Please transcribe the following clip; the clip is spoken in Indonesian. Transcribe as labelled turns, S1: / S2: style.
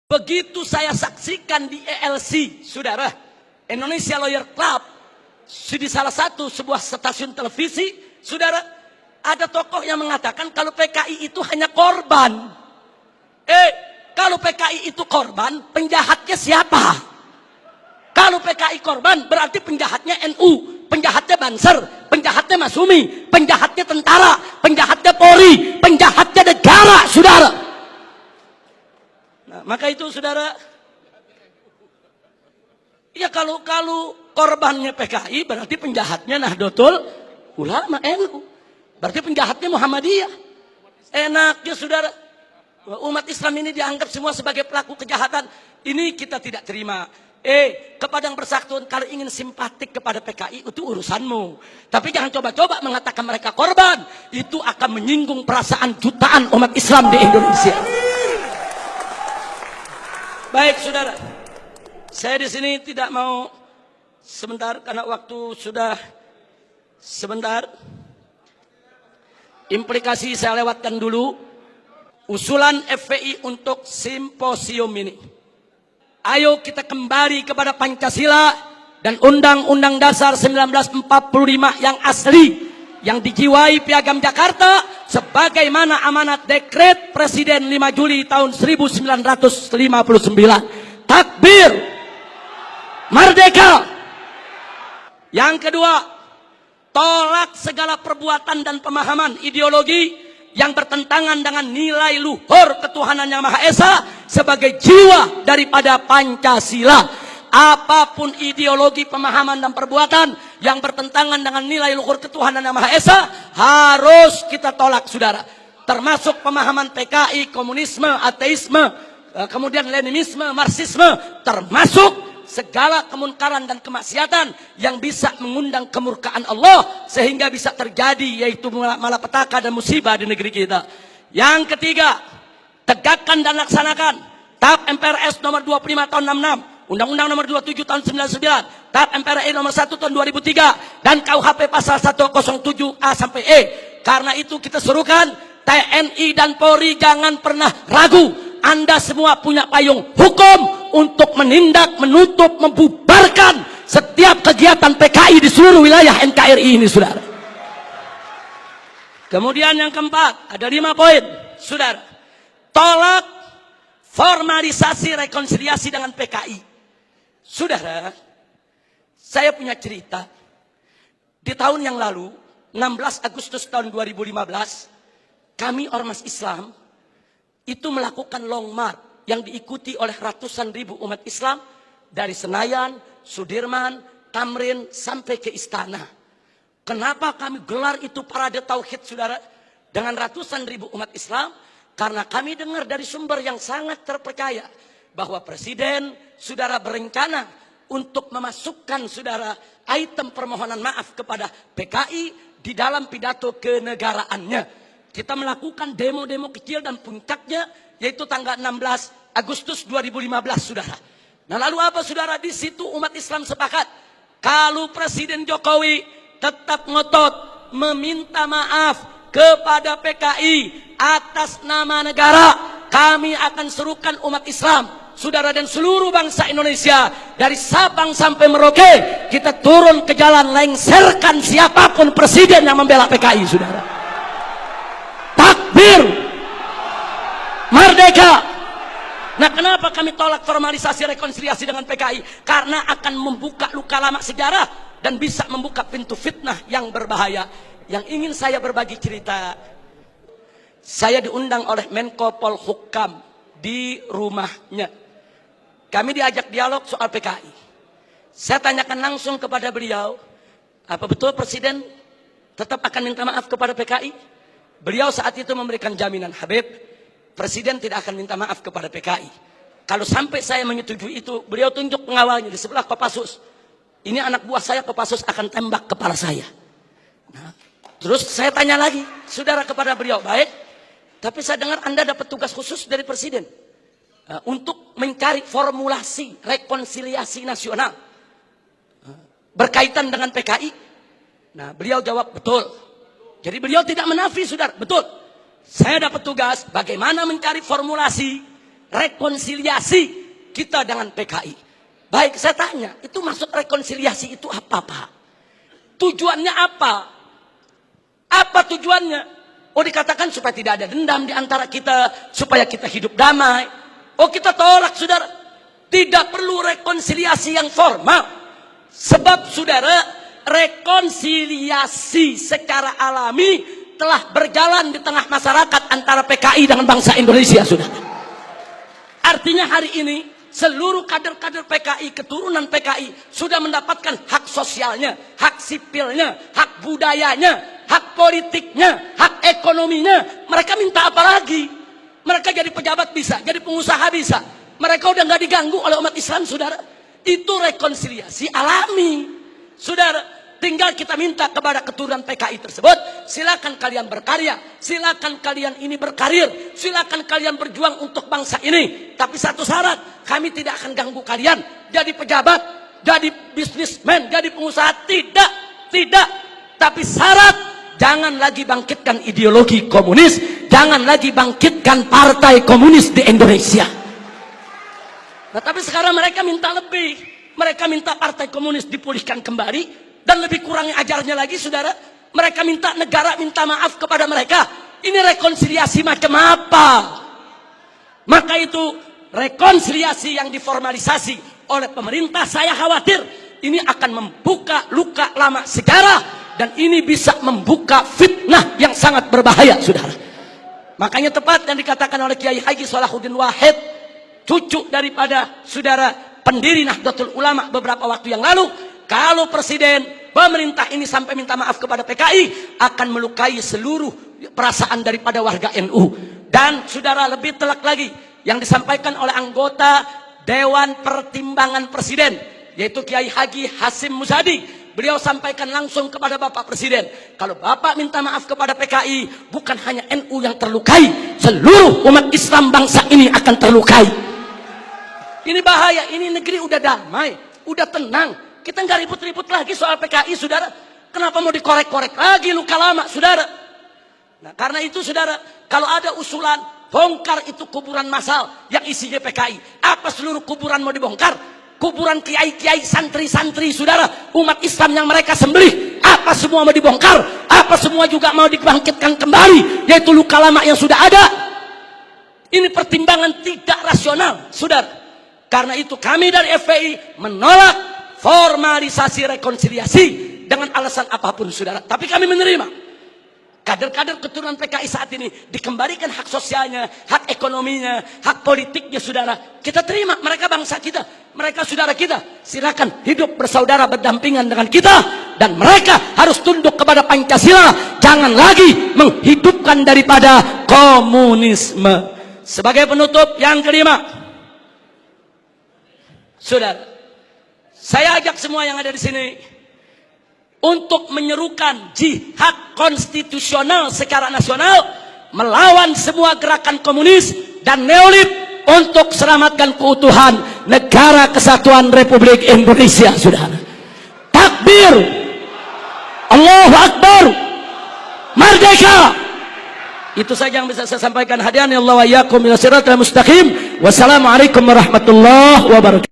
S1: Begitu saya saksikan di ELC, saudara, Indonesia Lawyer Club, di salah satu sebuah stasiun televisi, saudara, ada tokoh yang mengatakan kalau PKI itu hanya korban. Kalau PKI itu korban, penjahatnya siapa? Kalau PKI korban, berarti penjahatnya NU, penjahatnya Banser, penjahatnya Masumi, penjahatnya tentara, penjahatnya Polri, penjahatnya negara, saudara. Nah, maka itu saudara, ya kalau korbannya PKI, berarti penjahatnya Nahdlatul Ulama NU, berarti penjahatnya Muhammadiyah. Enaknya saudara, umat Islam ini dianggap semua sebagai pelaku kejahatan. Ini kita tidak terima. Kepada yang bersangkutan, kalau ingin simpatik kepada PKI itu urusanmu. Tapi jangan coba-coba mengatakan mereka korban. Itu akan menyinggung perasaan jutaan umat Islam di Indonesia. Baik saudara, saya di sini tidak mau sebentar karena waktu sudah sebentar. Implikasi saya lewatkan dulu. Usulan FPI untuk simposium ini. Ayo kita kembali kepada Pancasila dan Undang-Undang Dasar 1945 yang asli, yang dijiwai Piagam Jakarta sebagaimana amanat dekret Presiden 5 Juli tahun 1959. Takbir, merdeka. Yang kedua, tolak segala perbuatan dan pemahaman ideologi yang bertentangan dengan nilai luhur ketuhanan yang Maha Esa sebagai jiwa daripada Pancasila. Apapun ideologi, pemahaman dan perbuatan yang bertentangan dengan nilai luhur ketuhanan yang Maha Esa harus kita tolak, saudara. Termasuk pemahaman PKI, komunisme, ateisme, kemudian Leninisme, Marxisme, termasuk segala kemunkaran dan kemaksiatan yang bisa mengundang kemurkaan Allah sehingga bisa terjadi, yaitu malapetaka dan musibah di negeri kita. Yang ketiga, tegakkan dan laksanakan TAP MPRS nomor 25 tahun 66, Undang-Undang nomor 27 tahun 99, TAP MPRI nomor 1 tahun 2003, dan KUHP pasal 107A sampai E. Karena itu kita serukan TNI dan Polri jangan pernah ragu. Anda semua punya payung hukum untuk menindak, menutup, membubarkan setiap kegiatan PKI di seluruh wilayah NKRI ini, saudara. Kemudian yang keempat, ada 5 poin, saudara. Tolak formalisasi rekonsiliasi dengan PKI. Saudara, saya punya cerita. Di tahun yang lalu, 16 Agustus tahun 2015, kami Ormas Islam itu melakukan long march yang diikuti oleh ratusan ribu umat Islam dari Senayan, Sudirman, Tamrin sampai ke Istana. Kenapa kami gelar itu parade tauhid, saudara, dengan ratusan ribu umat Islam? Karena kami dengar dari sumber yang sangat terpercaya bahwa Presiden, saudara, berencana untuk memasukkan, saudara, item permohonan maaf kepada PKI di dalam pidato kenegaraannya. Kita melakukan demo-demo kecil dan puncaknya yaitu tanggal 16 Agustus 2015, saudara. Nah, lalu apa, saudara? Di situ umat Islam sepakat kalau Presiden Jokowi tetap ngotot meminta maaf kepada PKI atas nama negara, kami akan serukan umat Islam, saudara, dan seluruh bangsa Indonesia dari Sabang sampai Merauke, kita turun ke jalan lengserkan siapapun presiden yang membela PKI, saudara. Takbir, merdeka. Nah, kenapa kami tolak formalisasi rekonsiliasi dengan PKI? Karena akan membuka luka lama sejarah dan bisa membuka pintu fitnah yang berbahaya. Yang ingin saya berbagi cerita, saya diundang oleh Menko Polhukam di rumahnya. Kami diajak dialog soal PKI. Saya tanyakan langsung kepada beliau, apa betul Presiden tetap akan minta maaf kepada PKI? Beliau saat itu memberikan jaminan, Habib, Presiden tidak akan minta maaf kepada PKI. Kalau sampai saya menyetujui itu, beliau tunjuk pengawalnya di sebelah Kopassus. Ini anak buah saya, Kopassus akan tembak kepala saya. Nah, terus saya tanya lagi, saudara, kepada beliau, baik, tapi saya dengar Anda dapat tugas khusus dari Presiden untuk mencari formulasi rekonsiliasi nasional berkaitan dengan PKI. Nah, beliau jawab, betul. Jadi beliau tidak menafi, saudara, betul. Saya dapat tugas bagaimana mencari formulasi rekonsiliasi kita dengan PKI. Baik, saya tanya, itu maksud rekonsiliasi itu apa, Pak? Tujuannya apa? Apa tujuannya? Oh, dikatakan supaya tidak ada dendam di antara kita, supaya kita hidup damai. Oh, kita tolak, saudara. Tidak perlu rekonsiliasi yang formal. Sebab, saudara, rekonsiliasi secara alami telah berjalan di tengah masyarakat antara PKI dengan bangsa Indonesia, saudara. Artinya hari ini seluruh kader-kader PKI, keturunan PKI sudah mendapatkan hak sosialnya, hak sipilnya, hak budayanya, hak politiknya, hak ekonominya. Mereka minta apa lagi? Mereka jadi pejabat bisa, jadi pengusaha bisa. Mereka udah nggak diganggu oleh umat Islam, saudara. Itu rekonsiliasi alami, saudara. Tinggal kita minta kepada keturunan PKI tersebut, silakan kalian berkarya, silakan kalian ini berkarir, silakan kalian berjuang untuk bangsa ini. Tapi satu syarat, kami tidak akan ganggu kalian jadi pejabat, jadi bisnismen, jadi pengusaha. Tidak. Tapi syarat, jangan lagi bangkitkan ideologi komunis, jangan lagi bangkitkan partai komunis di Indonesia. Nah, tapi sekarang mereka minta lebih. Mereka minta partai komunis dipulihkan kembali. Dan lebih kurangnya ajarnya lagi, saudara. Mereka minta negara minta maaf kepada mereka. Ini rekonsiliasi macam apa? Maka itu rekonsiliasi yang diformalisasi oleh pemerintah, saya khawatir ini akan membuka luka lama sejarah. Dan ini bisa membuka fitnah yang sangat berbahaya, saudara. Makanya tepat yang dikatakan oleh Kiai Haji Salahuddin Wahid, cucu daripada saudara pendiri Nahdlatul Ulama beberapa waktu yang lalu, kalau presiden, pemerintah ini sampai minta maaf kepada PKI, akan melukai seluruh perasaan daripada warga NU. Dan saudara, lebih telak lagi yang disampaikan oleh anggota Dewan Pertimbangan Presiden, yaitu Kiai Haji Hasim Muzadi. Beliau sampaikan langsung kepada Bapak Presiden, kalau Bapak minta maaf kepada PKI, bukan hanya NU yang terlukai, seluruh umat Islam bangsa ini akan terlukai. Ini bahaya, ini negeri udah damai, udah tenang. Kita nggak ribut-ribut lagi soal PKI, saudara. Kenapa mau dikorek-korek lagi luka lama, saudara? Nah, karena itu, saudara, kalau ada usulan bongkar itu kuburan massal yang isinya PKI. Apa seluruh kuburan mau dibongkar? Kuburan kiai-kiai, santri-santri, saudara, umat Islam yang mereka sembelih, apa semua mau dibongkar? Apa semua juga mau dibangkitkan kembali? Yaitu luka lama yang sudah ada. Ini pertimbangan tidak rasional, saudara. Karena itu kami dari FPI menolak formalisasi rekonsiliasi dengan alasan apapun, saudara. Tapi kami menerima kader-kader keturunan PKI saat ini dikembalikan hak sosialnya, hak ekonominya, hak politiknya, saudara. Kita terima, mereka bangsa kita, mereka saudara kita. Silakan hidup bersaudara berdampingan dengan kita, dan mereka harus tunduk kepada Pancasila. Jangan lagi menghidupkan daripada komunisme. Sebagai penutup yang kelima, saudara, saya ajak semua yang ada di sini untuk menyerukan jihad konstitusional secara nasional melawan semua gerakan komunis dan neolib untuk selamatkan keutuhan negara kesatuan Republik Indonesia, saudara. Takbir, Allahu Akbar, merdeka. Itu saja yang bisa saya sampaikan. Hadirin Allah wa iyyakum ila siratal mustaqim. Wassalamualaikum warahmatullahi wabarakatuh.